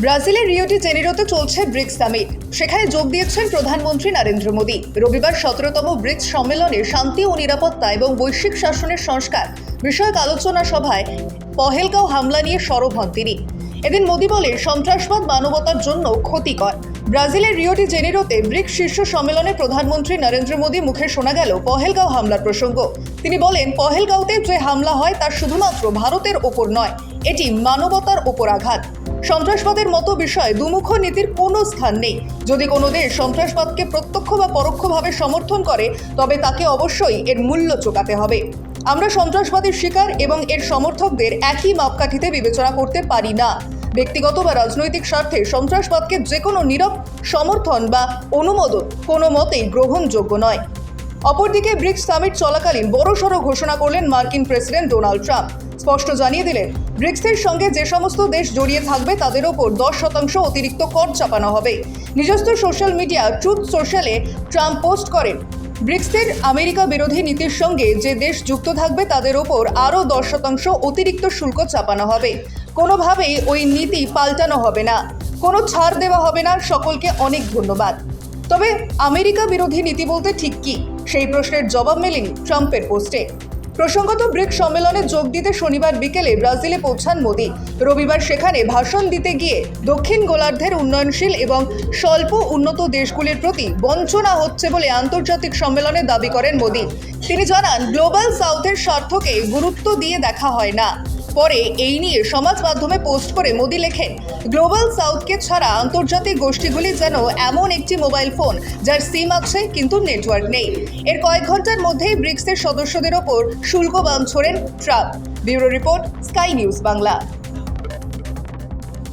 ব্রাজিলের Rio de জেনিরোতে চলছে bricks summit. সেখানে যোগ দিয়েছেন প্রধানমন্ত্রী নরেন্দ্র মোদী। রবিবার 17তম ব্রিক্স সম্মেলনে শান্তি ও নিরাপত্তা এবং বৈশ্বিক শাসনের সংস্কার বিষয়ক আলোচনা সভায় পহেলগাঁও হামলা নিয়ে সরব হন তিনি। এদিন মোদী বলেন, সন্ত্রাসবাদ মানবতার জন্য ক্ষতিকর। ব্রাজিলের রিও ডি জেনিরোতে ব্রিক্স শীর্ষ সম্মেলনে প্রধানমন্ত্রী নরেন্দ্র মোদী মুখে শোনা গেল পহেলগাঁও হামলার প্রসঙ্গ। তিনি বলেন, পহেলগাঁওতে যে হামলা হয় তা শুধুমাত্র ভারতের ওপর নয়, এটি মানবতার ওপর আঘাত। সন্ত্রাসবাদের মতো বিষয়ে দুমুখ নীতির কোনো স্থান নেই। যদি কোনো দেশ সন্ত্রাসবাদকে প্রত্যক্ষ বা পরোক্ষভাবে সমর্থন করে, তবে তাকে অবশ্যই এর মূল্য চোকাতে হবে। আমরা সন্ত্রাসবাদের শিকার এবং এর সমর্থকদের একই মাপকাঠিতে বিবেচনা করতে পারি না। ব্যক্তিগত বা রাজনৈতিক স্বার্থে সন্ত্রাসবাদকে যে কোনো নীরব সমর্থন বা অনুমোদন কোনো মতেই গ্রহণযোগ্য নয়। অপরদিকে ব্রিক্স সামিট চলাকালীন বড়সড় ঘোষণা করলেন মার্কিন প্রেসিডেন্ট ডোনাল্ড ট্রাম্প। স্পষ্ট জানিয়ে দিলেন, ব্রিক্সের সঙ্গে যে সমস্ত দেশ জড়িয়ে থাকবে তাদের ওপর 10% অতিরিক্ত কর চাপানো হবে। নিজস্ব সোশ্যাল মিডিয়া ট্রুথ সোশ্যালে ট্রাম্প পোস্ট করেন, ব্রিক্সের আমেরিকা বিরোধী নীতির সঙ্গে যে দেশ যুক্ত থাকবে তাদের ওপর আরও 10% অতিরিক্ত শুল্ক চাপানো হবে। কোনোভাবেই ওই নীতি পাল্টানো হবে না, কোনো ছাড় দেওয়া হবে না। সকলকে অনেক ধন্যবাদ। তবে আমেরিকা বিরোধী নীতি বলতে ঠিক কি, সেই প্রশ্নের জবাব মেলেনি ট্রাম্পের পোস্টে। প্রসঙ্গত, ব্রিক্স সম্মেলনে যোগ দিতে শনিবার বিকেলে ব্রাজিলে পৌঁছান মোদী। রবিবার সেখানে ভাষণ দিতে গিয়ে দক্ষিণ গোলার্ধের উন্নয়নশীল এবং স্বল্প উন্নত দেশগুলির প্রতি বঞ্চনা হচ্ছে বলে আন্তর্জাতিক সম্মেলনে দাবি করেন মোদী। তিনি জানান, গ্লোবাল সাউথের স্বার্থকে গুরুত্ব দিয়ে দেখা হয় না। পরে এই নিয়ে সমাজ মাধ্যমে পোস্ট করে মোদী লেখেন, গ্লোবাল সাউথকে ছাড়া আন্তর্জাতিক গোষ্ঠীগুলি যেন এমন একটি মোবাইল ফোন যার সিম আছে কিন্তু নেটওয়ার্ক নেই। এর কয়েক ঘন্টার মধ্যেই ব্রিক্সের সদস্যদের ওপর শুল্ক বান ছোড়েন Trump. Bureau report, Sky News Bangla.